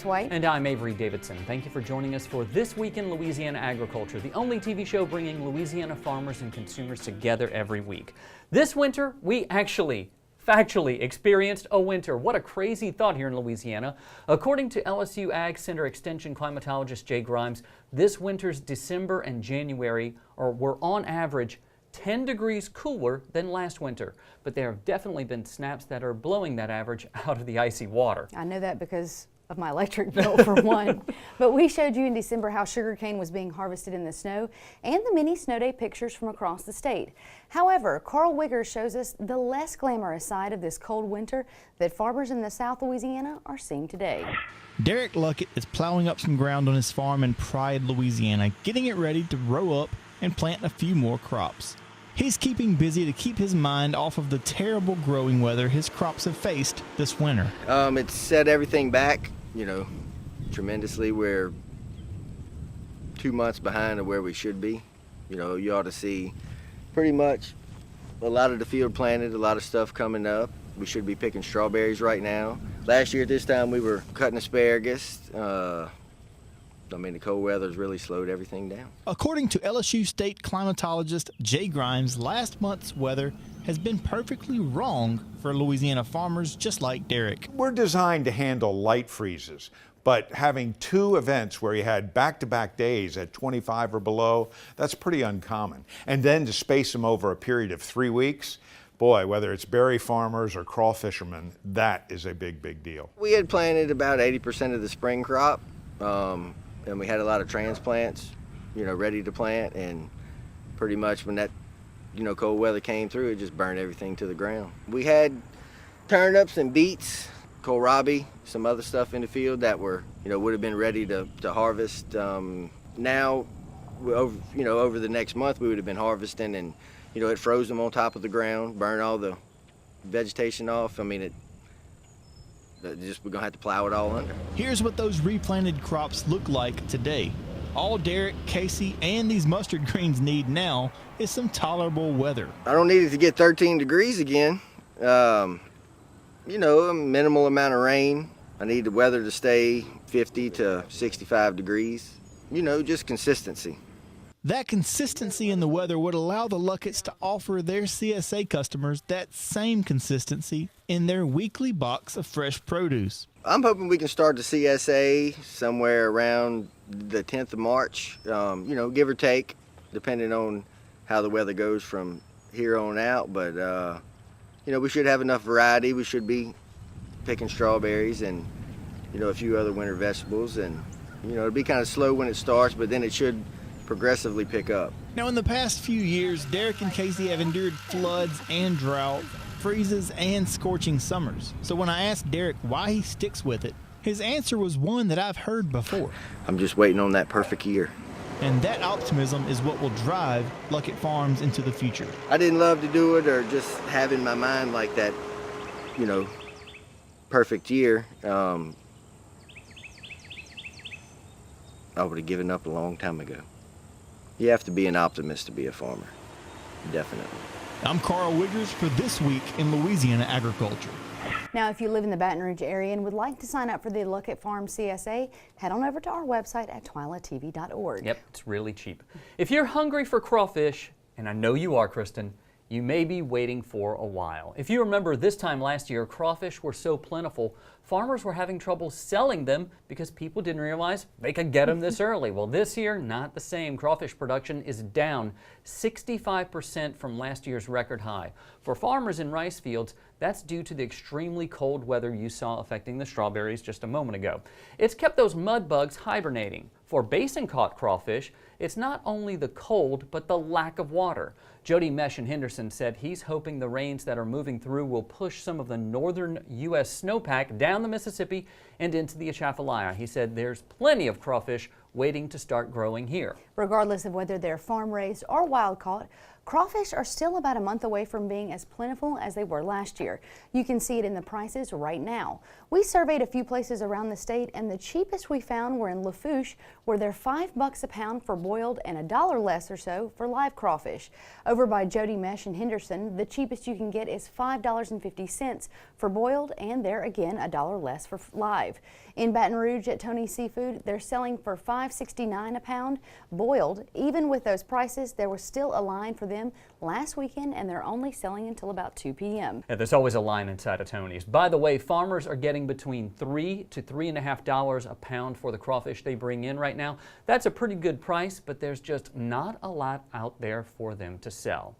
White. And I'm Avery Davidson. Thank you for joining us for This Week in Louisiana Agriculture, the only TV show bringing Louisiana farmers and consumers together every week. This winter, we factually experienced a winter. What a crazy thought here in Louisiana. According to LSU Ag Center Extension climatologist Jay Grimes, this winter's December and January were on average 10 degrees cooler than last winter, but there have definitely been snaps that are blowing that average out of the icy water. I know that because of my electric bill for one. But we showed you in December how sugarcane was being harvested in the snow and the many snow day pictures from across the state. However, Carl Wiggers shows us the less glamorous side of this cold winter that farmers in the South Louisiana are seeing today. Derek Luckett is plowing up some ground on his farm in Pride, Louisiana, getting it ready to row up and plant a few more crops. He's keeping busy to keep his mind off of the terrible growing weather his crops have faced this winter. It's set everything back, tremendously. We're 2 months behind of where we should be. You ought to see pretty much a lot of the field planted, a lot of stuff coming up. We should be picking strawberries right now. Last year at this time we were cutting asparagus. The cold weather's really slowed everything down. According to LSU state climatologist Jay Grimes, last month's weather has been perfectly wrong for Louisiana farmers just like Derek. We're designed to handle light freezes, but having two events where you had back-to-back days at 25 or below, that's pretty uncommon. And then to space them over a period of 3 weeks, boy, whether it's berry farmers or craw fishermen, that is a big, big deal. We had planted about 80% of the spring crop. And we had a lot of transplants, ready to plant, and pretty much when that, cold weather came through, it just burned everything to the ground. We had turnips and beets, kohlrabi, some other stuff in the field that were, would have been ready to harvest. Now, over the next month, we would have been harvesting, and, it froze them on top of the ground, burned all the vegetation off. We're gonna have to plow it all under. Here's what those replanted crops look like today. All Derek, Casey, and these mustard greens need now is some tolerable weather. I don't need it to get 13 degrees again. A minimal amount of rain. I need the weather to stay 50 to 65 degrees. Just consistency. That consistency in the weather would allow the Lucketts to offer their CSA customers that same consistency in their weekly box of fresh produce. I'm hoping we can start the CSA somewhere around the 10th of March, give or take, depending on how the weather goes from here on out. But, we should have enough variety. We should be picking strawberries and, a few other winter vegetables. And, it'll be kind of slow when it starts, but then it should progressively pick up. Now, in the past few years, Derek and Casey have endured floods and drought, freezes and scorching summers. So when I asked Derek why he sticks with it, his answer was one that I've heard before. I'm just waiting on that perfect year. And that optimism is what will drive Luckett Farms into the future. I didn't love to do it or just have in my mind like that, perfect year. I would have given up a long time ago. You have to be an optimist to be a farmer, definitely. I'm Carl Wiggers for This Week in Louisiana Agriculture. Now, if you live in the Baton Rouge area and would like to sign up for the Luckett Farm CSA, head on over to our website at twilatv.org. Yep, it's really cheap. If you're hungry for crawfish, and I know you are, Kristen, you may be waiting for a while. If you remember this time last year, crawfish were so plentiful, farmers were having trouble selling them because people didn't realize they could get them this early. Well, this year, not the same. Crawfish production is down 65% from last year's record high. For farmers in rice fields, that's due to the extremely cold weather you saw affecting the strawberries just a moment ago. It's kept those mud bugs hibernating. For basin-caught crawfish, it's not only the cold, but the lack of water. Jody Mesh in Henderson said he's hoping the rains that are moving through will push some of the northern U.S. snowpack down the Mississippi and into the Atchafalaya. He said there's plenty of crawfish waiting to start growing here. Regardless of whether they're farm-raised or wild-caught, Crawfish are still about a month away from being as plentiful as they were last year. You can see it in the prices right now. We surveyed a few places around the state, and the cheapest we found were in Lafourche, where they're $5 a pound for boiled and $1 less or so for live crawfish. Over by Jody Mesh and Henderson, the cheapest you can get is $5.50 for boiled, and there again $1 less for live. In Baton Rouge at Tony's Seafood, they're selling for $5.69 a pound boiled. Even with those prices, there was still a line for them last weekend, and they're only selling until about 2 p.m. Yeah, there's always a line inside of Tony's. By the way, farmers are getting between $3 to $3.50 a pound for the crawfish they bring in right now. That's a pretty good price, but there's just not a lot out there for them to sell.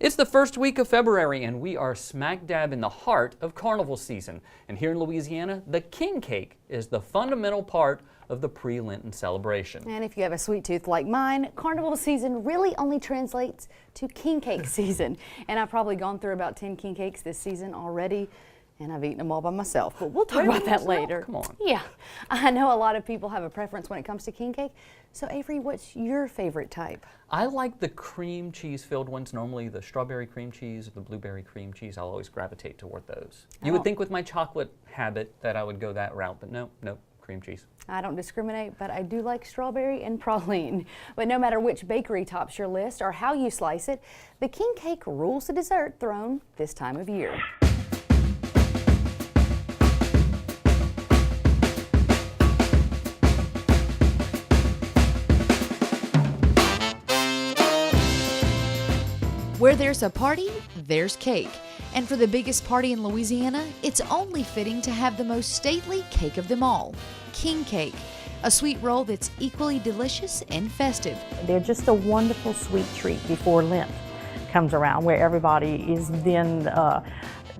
It's the first week of February, and we are smack dab in the heart of carnival season. And here in Louisiana, the king cake is the fundamental part of the pre-Lenten celebration. And if you have a sweet tooth like mine, carnival season really only translates to king cake season. And I've probably gone through about 10 king cakes this season already, and I've eaten them all by myself, but we'll talk about that later. Come on. Yeah, I know a lot of people have a preference when it comes to king cake. So Avery, what's your favorite type? I like the cream cheese filled ones, normally the strawberry cream cheese or the blueberry cream cheese. I'll always gravitate toward those. You would think with my chocolate habit that I would go that route, but no, cream cheese. I don't discriminate, but I do like strawberry and praline. But no matter which bakery tops your list or how you slice it, the king cake rules the dessert throne this time of year. Where there's a party, there's cake. And for the biggest party in Louisiana, it's only fitting to have the most stately cake of them all, king cake, a sweet roll that's equally delicious and festive. They're just a wonderful sweet treat before Lent comes around, where everybody is then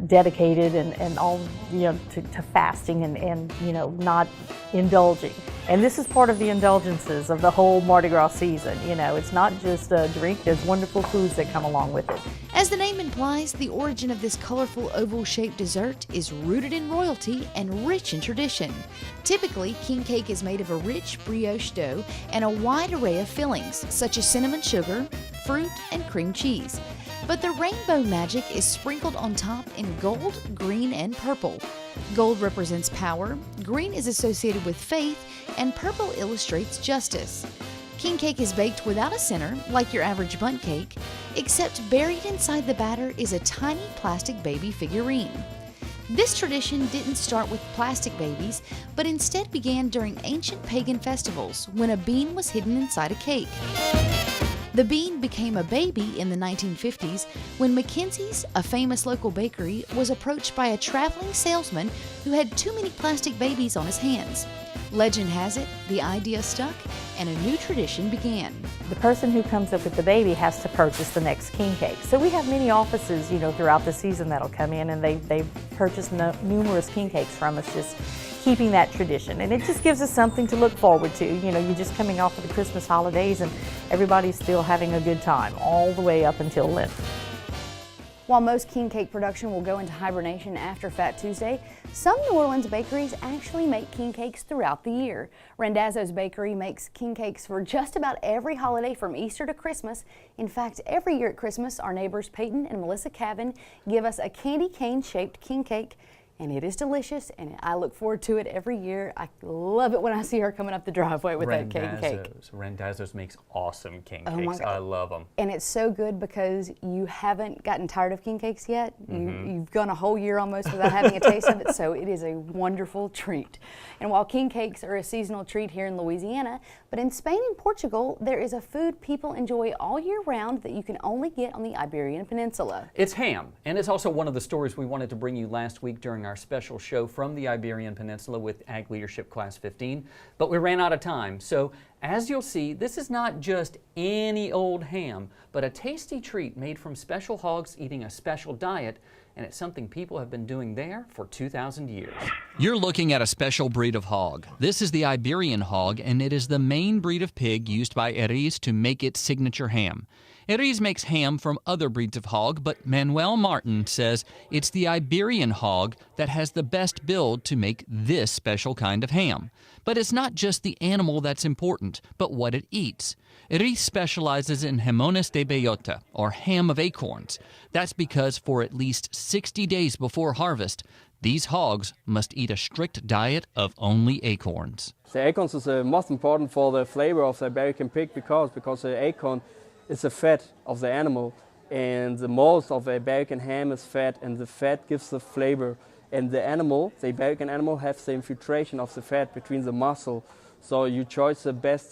dedicated and all, to fasting and not indulging. And this is part of the indulgences of the whole Mardi Gras season. It's not just a drink, there's wonderful foods that come along with it. As the name implies, the origin of this colorful oval-shaped dessert is rooted in royalty and rich in tradition. Typically, king cake is made of a rich brioche dough and a wide array of fillings, such as cinnamon sugar, fruit, and cream cheese. But the rainbow magic is sprinkled on top in gold, green, and purple. Gold represents power, green is associated with faith, and purple illustrates justice. King cake is baked without a center, like your average bundt cake, except buried inside the batter is a tiny plastic baby figurine. This tradition didn't start with plastic babies, but instead began during ancient pagan festivals when a bean was hidden inside a cake. The bean became a baby in the 1950s when Mackenzie's, a famous local bakery, was approached by a traveling salesman who had too many plastic babies on his hands. Legend has it, the idea stuck and a new tradition began. The person who comes up with the baby has to purchase the next king cake. So we have many offices, throughout the season that'll come in, and they purchase numerous king cakes from us, just keeping that tradition. And it just gives us something to look forward to. You're just coming off of the Christmas holidays and everybody's still having a good time all the way up until Lent. While most king cake production will go into hibernation after Fat Tuesday, some New Orleans bakeries actually make king cakes throughout the year. Randazzo's Bakery makes king cakes for just about every holiday from Easter to Christmas. In fact, every year at Christmas, our neighbors Peyton and Melissa Cavan give us a candy cane shaped king cake, and it is delicious, and I look forward to it every year. I love it when I see her coming up the driveway with that king cake. Randazzo's makes awesome king Oh my cakes. God. I love them. And it's so good because you haven't gotten tired of king cakes yet. You've gone a whole year almost without having a taste of it, so it is a wonderful treat. And while king cakes are a seasonal treat here in Louisiana, but in Spain and Portugal, there is a food people enjoy all year round that you can only get on the Iberian Peninsula. It's ham, and it's also one of the stories we wanted to bring you last week during our special show from the Iberian Peninsula with Ag Leadership Class 15, but we ran out of time. So as you'll see, this is not just any old ham, but a tasty treat made from special hogs eating a special diet, and it's something people have been doing there for 2,000 years. You're looking at a special breed of hog. This is the Iberian hog, and it is the main breed of pig used by Eriz to make its signature ham. Eriz makes ham from other breeds of hog, but Manuel Martin says it's the Iberian hog that has the best build to make this special kind of ham. But it's not just the animal that's important, but what it eats. Eris specializes in jamones de bellota, or ham of acorns. That's because for at least 60 days before harvest, these hogs must eat a strict diet of only acorns. The acorns is most important for the flavor of the Iberian pig because the acorn is the fat of the animal, and the most of the Iberian ham is fat, and the fat gives the flavor. And the animal, the Iberian animal, has the infiltration of the fat between the muscle. So you choose the best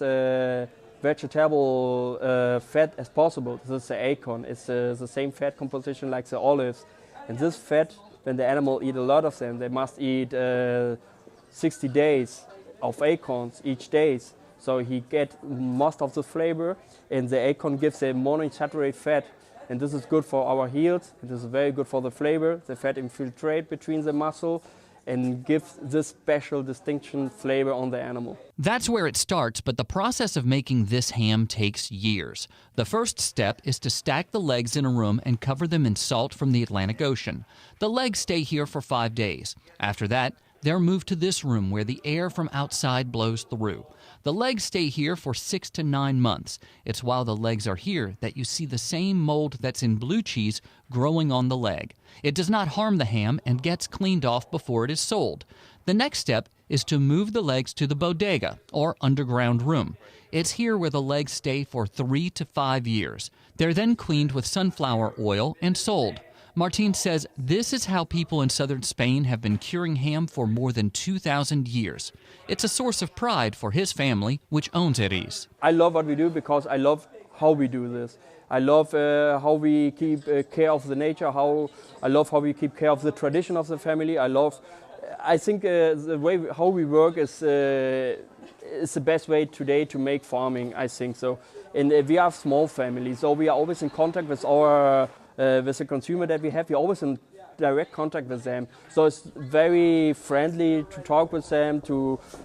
vegetable fat as possible. This is the acorn. It's the same fat composition like the olives. And this fat, when the animal eat a lot of them, they must eat 60 days of acorns each day. So he get most of the flavor, and the acorn gives a monounsaturated fat. And this is good for our heels. It is very good for the flavor. The fat infiltrate between the muscle and gives this special distinction flavor on the animal. That's where it starts, but the process of making this ham takes years. The first step is to stack the legs in a room and cover them in salt from the Atlantic Ocean. The legs stay here for 5 days. After that, they're moved to this room where the air from outside blows through. The legs stay here for 6 to 9 months. It's while the legs are here that you see the same mold that's in blue cheese growing on the leg. It does not harm the ham and gets cleaned off before it is sold. The next step is to move the legs to the bodega, or underground room. It's here where the legs stay for 3 to 5 years. They're then cleaned with sunflower oil and sold. Martin says this is how people in southern Spain have been curing ham for more than 2,000 years. It's a source of pride for his family, which owns Eris. I love what we do because I love how we do this. I love how we keep care of the nature. I love how we keep care of the tradition of the family. I think the way how we work is the best way today to make farming. I think so. And we have small families, so we are always in contact with our with the consumer that we have. We're always in direct contact with them. So it's very friendly to talk with them,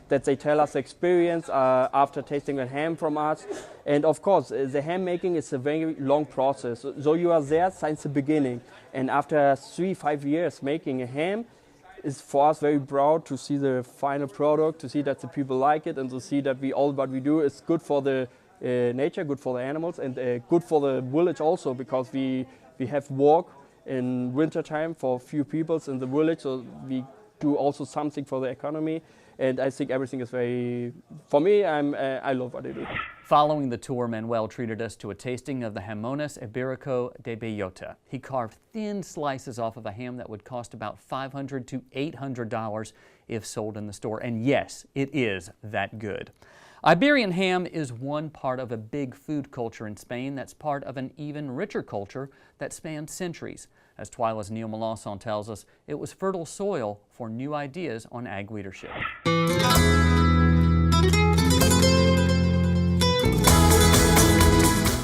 that they tell us the experience after tasting a ham from us. And of course, the ham making is a very long process. So you are there since the beginning. And after 3-5 years making a ham, it's for us very proud to see the final product, to see that the people like it, and to see that all what we do is good for the nature, good for the animals, and good for the village also, because we have work in winter time for a few people in the village, so we do also something for the economy. And I think everything is for me, I love what I do. Following the tour, Manuel treated us to a tasting of the jamones iberico de bellota. He carved thin slices off of a ham that would cost about $500 to $800 if sold in the store. And yes, it is that good. Iberian ham is one part of a big food culture in Spain that's part of an even richer culture that spans centuries. As TWILA's Neil Melanson tells us, it was fertile soil for new ideas on ag leadership.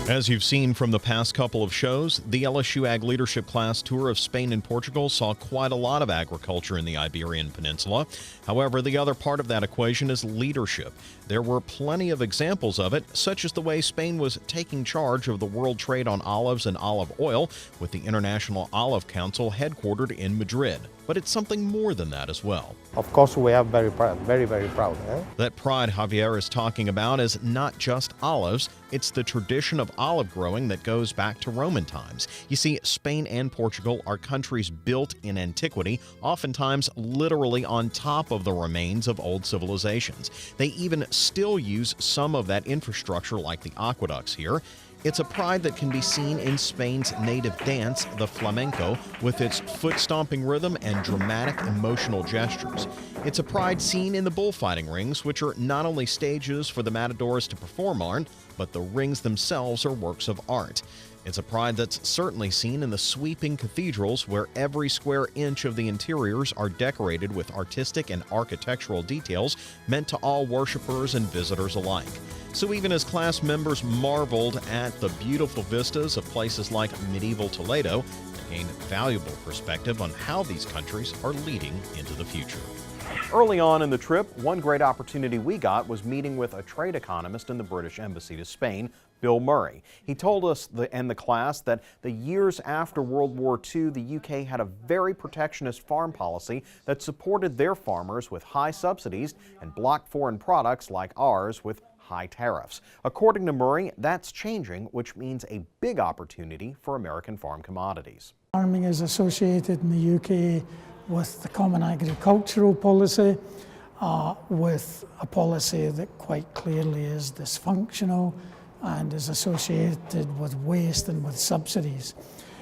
As you've seen from the past couple of shows, the LSU Ag Leadership Class tour of Spain and Portugal saw quite a lot of agriculture in the Iberian Peninsula. However, the other part of that equation is leadership. There were plenty of examples of it, such as the way Spain was taking charge of the world trade on olives and olive oil with the International Olive Council headquartered in Madrid. But it's something more than that as well. Of course, we are very proud, very, very proud. That pride Javier is talking about is not just olives, it's the tradition of olive growing that goes back to Roman times. You see, Spain and Portugal are countries built in antiquity, oftentimes literally on top of the remains of old civilizations. They even still use some of that infrastructure like the aqueducts here. It's a pride that can be seen in Spain's native dance, the flamenco, with its foot-stomping rhythm and dramatic emotional gestures. It's a pride seen in the bullfighting rings, which are not only stages for the matadors to perform on, but the rings themselves are works of art. It's a pride that's certainly seen in the sweeping cathedrals where every square inch of the interiors are decorated with artistic and architectural details meant to all worshipers and visitors alike. So even as class members marveled at the beautiful vistas of places like medieval Toledo, they gained valuable perspective on how these countries are leading into the future. Early on in the trip, one great opportunity we got was meeting with a trade economist in the British Embassy to Spain, Bill Murray. He told us and the class that the years after World War II, the UK had a very protectionist farm policy that supported their farmers with high subsidies and blocked foreign products like ours with high tariffs. According to Murray, that's changing, which means a big opportunity for American farm commodities. Farming is associated in the UK with the Common Agricultural Policy, with a policy that quite clearly is dysfunctional and is associated with waste and with subsidies.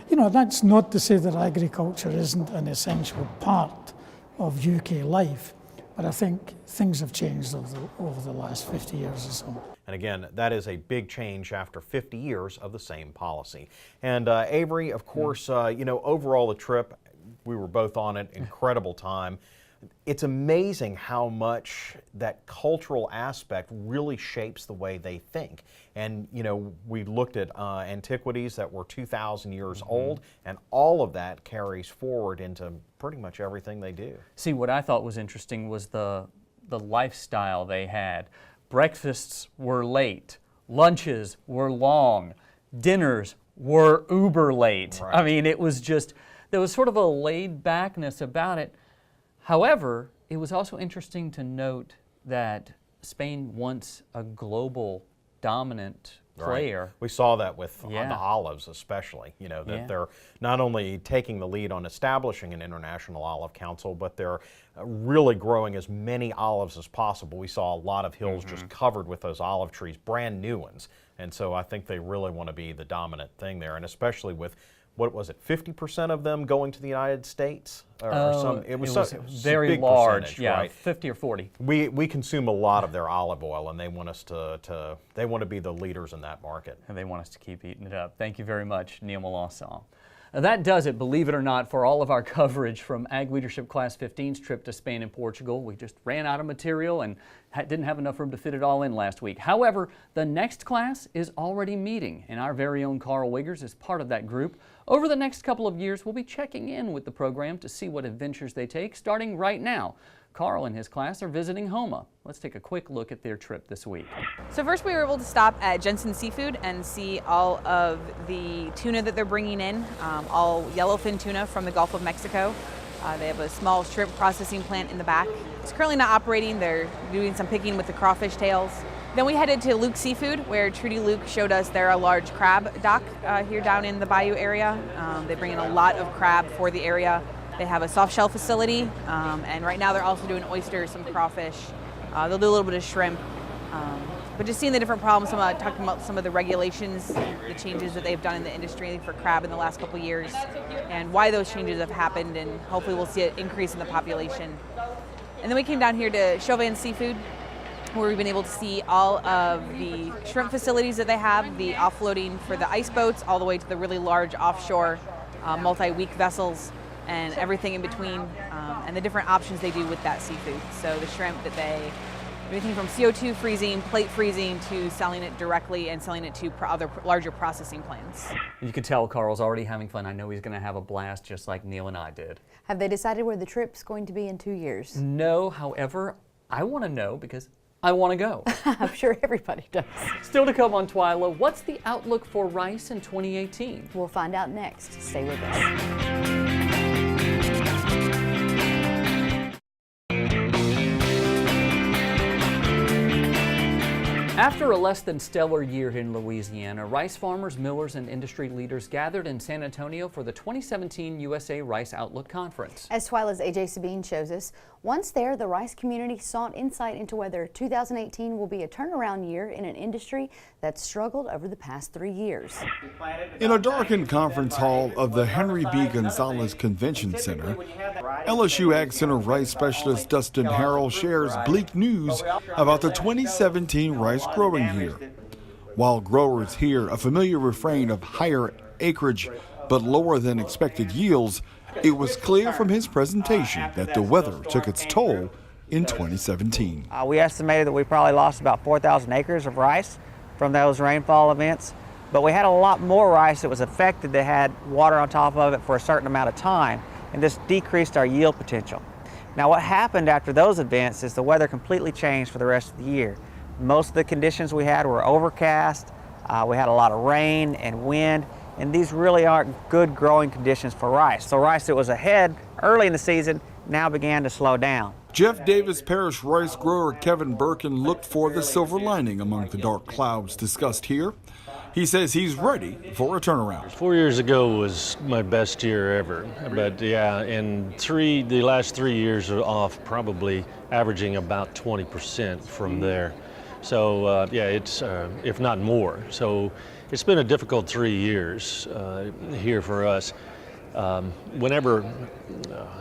You know, that's not to say that agriculture isn't an essential part of UK life, but I think things have changed over the last 50 years or so. And again, that is a big change after 50 years of the same policy. And Avery, of course, you know, overall the trip, we were both on it, incredible time. It's amazing how much that cultural aspect really shapes the way they think. And, you know, we looked at antiquities that were 2,000 years old, and all of that carries forward into pretty much everything they do. See, what I thought was interesting was the lifestyle they had. Breakfasts were late, lunches were long, dinners were uber late. Right. I mean, it was just, there was sort of a laid backness about it. However, it was also interesting to note that Spain wants a global dominant player. Right. We saw that with the Yeah. olives especially, you know, that Yeah. they're not only taking the lead on establishing an international olive council, but they're really growing as many olives as possible. We saw a lot of hills just covered with those olive trees, brand new ones. And so I think they really want to be the dominant thing there, and especially with, what was it, 50% of them going to the United States? It was very large, yeah, right? 50 or 40. We consume a lot of their olive oil, and they want us they want to be the leaders in that market. And they want us to keep eating it up. Thank you very much, Neil Melanson. That does it, believe it or not, for all of our coverage from Ag Leadership Class 15's trip to Spain and Portugal. We just ran out of material and didn't have enough room to fit it all in last week. However, the next class is already meeting, and our very own Carl Wiggers is part of that group. Over the next couple of years, we'll be checking in with the program to see what adventures they take, starting right now. Carl and his class are visiting Homa. Let's take a quick look at their trip this week. So first we were able to stop at Jensen Seafood and see all of the tuna that they're bringing in, all yellowfin tuna from the Gulf of Mexico. They have a small shrimp processing plant in the back. It's currently not operating. They're doing some picking with the crawfish tails. Then we headed to Luke Seafood, where Trudy Luke showed us they're a large crab dock here down in the bayou area. They bring in a lot of crab for the area. They have a soft shell facility, and right now they're also doing oysters, some crawfish. They'll do a little bit of shrimp. But just seeing the different problems, talking about some of the regulations, the changes that they've done in the industry for crab in the last couple of years, and why those changes have happened, and hopefully we'll see an increase in the population. And then we came down here to Chauvin Seafood, where we've been able to see all of the shrimp facilities that they have, the offloading for the ice boats, all the way to the really large offshore multi-week vessels, and everything in between, and the different options they do with that seafood. So the shrimp that everything from CO2 freezing, plate freezing, to selling it directly and selling it to other larger processing plants. You can tell Carl's already having fun. I know he's going to have a blast just like Neil and I did. Have they decided where the trip's going to be in 2 years? No, however, I want to know because I want to go. I'm sure everybody does. Still to come on TWILA, what's the outlook for rice in 2018? We'll find out next. Stay with us. After a less than stellar year in Louisiana, rice farmers, millers, and industry leaders gathered in San Antonio for the 2017 USA Rice Outlook Conference. As TWILA's AJ Sabine shows us, once there, the rice community sought insight into whether 2018 will be a turnaround year in an industry that's struggled over the past 3 years. In a darkened conference hall of the Henry B. Gonzalez Convention Center, LSU Ag Center rice specialist Dustin Harrell shares bleak news about the 2017 rice growing year. While growers hear a familiar refrain of higher acreage but lower than expected yields, it was clear from his presentation that the weather took its toll in 2017. We estimated that we probably lost about 4,000 acres of rice from those rainfall events, but we had a lot more rice that was affected that had water on top of it for a certain amount of time, and this decreased our yield potential. Now what happened after those events is the weather completely changed for the rest of the year. Most of the conditions we had were overcast, We had a lot of rain and wind, and these really aren't good growing conditions for rice. So rice that was ahead early in the season now began to slow down. Jeff Davis Parish rice grower Kevin Birkin looked for the silver lining among the dark clouds discussed here. He says he's ready for a turnaround. 4 years ago was my best year ever, but yeah, and the last 3 years are off, probably averaging about 20% from there. So yeah, it's if not more. So it's been a difficult 3 years here for us. Whenever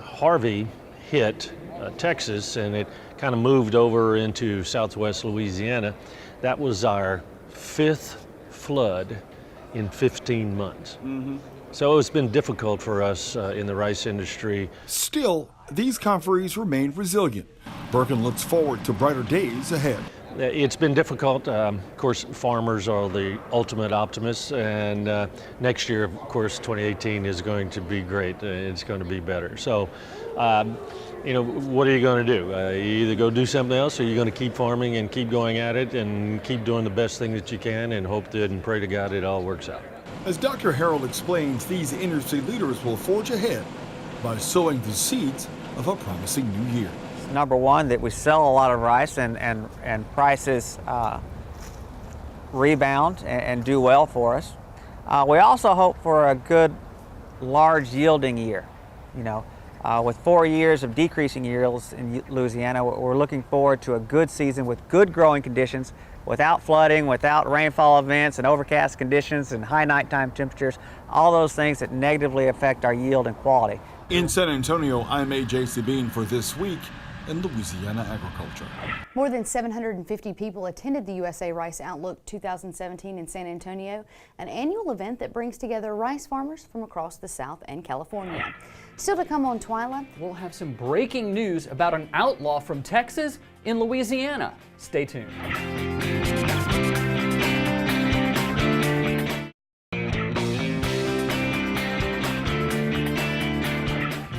Harvey hit Texas and it kind of moved over into southwest Louisiana, that was our 5th flood in 15 months. So it's been difficult for us in the rice industry. Still, these conferees remain resilient. Birkin looks forward to brighter days ahead. It's been difficult. Of course, farmers are the ultimate optimists, and next year, of course, 2018 is going to be great. It's going to be better. So, you know, what are you going to do? You either go do something else, or you're going to keep farming and keep going at it and keep doing the best thing that you can and hope that and pray to God it all works out. As Dr. Harrell explains, these industry leaders will forge ahead by sowing the seeds of a promising new year. Number one, that we sell a lot of rice and prices rebound and do well for us. We also hope for a good, large yielding year. You know, with 4 years of decreasing yields in Louisiana, we're looking forward to a good season with good growing conditions, without flooding, without rainfall events and overcast conditions and high nighttime temperatures, all those things that negatively affect our yield and quality. In San Antonio, I'm A.J. Sabine for This Week in Louisiana Agriculture. More than 750 people attended the USA Rice Outlook 2017 in San Antonio, an annual event that brings together rice farmers from across the South and California. Still to come on TWILA, we'll have some breaking news about an outlaw from Texas in Louisiana. Stay tuned.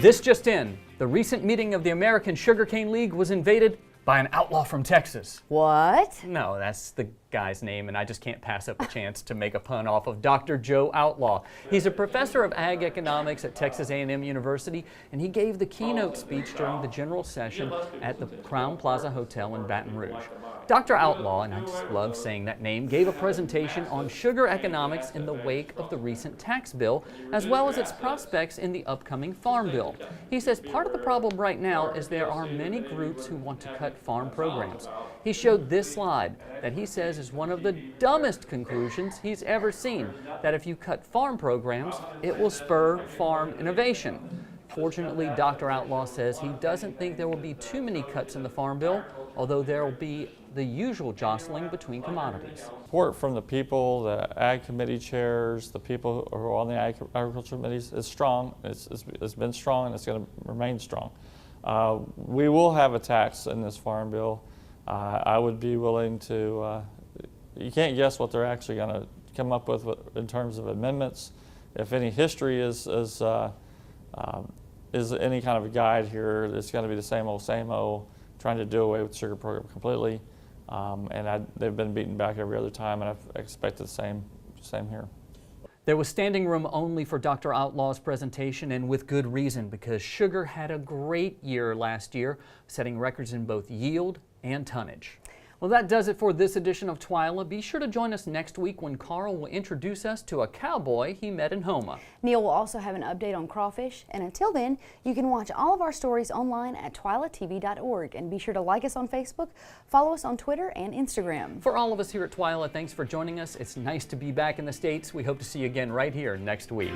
This just in. The recent meeting of the American Sugarcane League was invaded by an outlaw from Texas. What? No, that's the guy's name, and I just can't pass up a chance to make a pun off of Dr. Joe Outlaw. He's a professor of ag economics at Texas A&M University, and he gave the keynote speech during the general session at the Crown Plaza Hotel in Baton Rouge. Dr. Outlaw, and I just love saying that name, gave a presentation on sugar economics in the wake of the recent tax bill, as well as its prospects in the upcoming farm bill. He says part of the problem right now is there are many groups who want to cut farm programs. He showed this slide that he says is one of the dumbest conclusions he's ever seen, that if you cut farm programs, it will spur farm innovation. Fortunately, Dr. Outlaw says he doesn't think there will be too many cuts in the farm bill, although there will be the usual jostling between commodities. Support from the people, the ag committee chairs, the people who are on the agriculture committees is strong. It's been strong and it's going to remain strong. We will have a tax in this farm bill. I would be willing to, you can't guess what they're actually going to come up with in terms of amendments. If any history is any kind of a guide here, it's going to be the same old, trying to do away with the sugar program completely. They've been beaten back every other time, and I expect the same here. There was standing room only for Dr. Outlaw's presentation, and with good reason, because sugar had a great year last year, setting records in both yield and tonnage. Well, that does it for this edition of TWILA. Be sure to join us next week when Carl will introduce us to a cowboy he met in Houma. Neil will also have an update on crawfish, and until then, you can watch all of our stories online at twilatv.org, and be sure to like us on Facebook, follow us on Twitter and Instagram. For all of us here at TWILA, thanks for joining us. It's nice to be back in the States. We hope to see you again right here next week.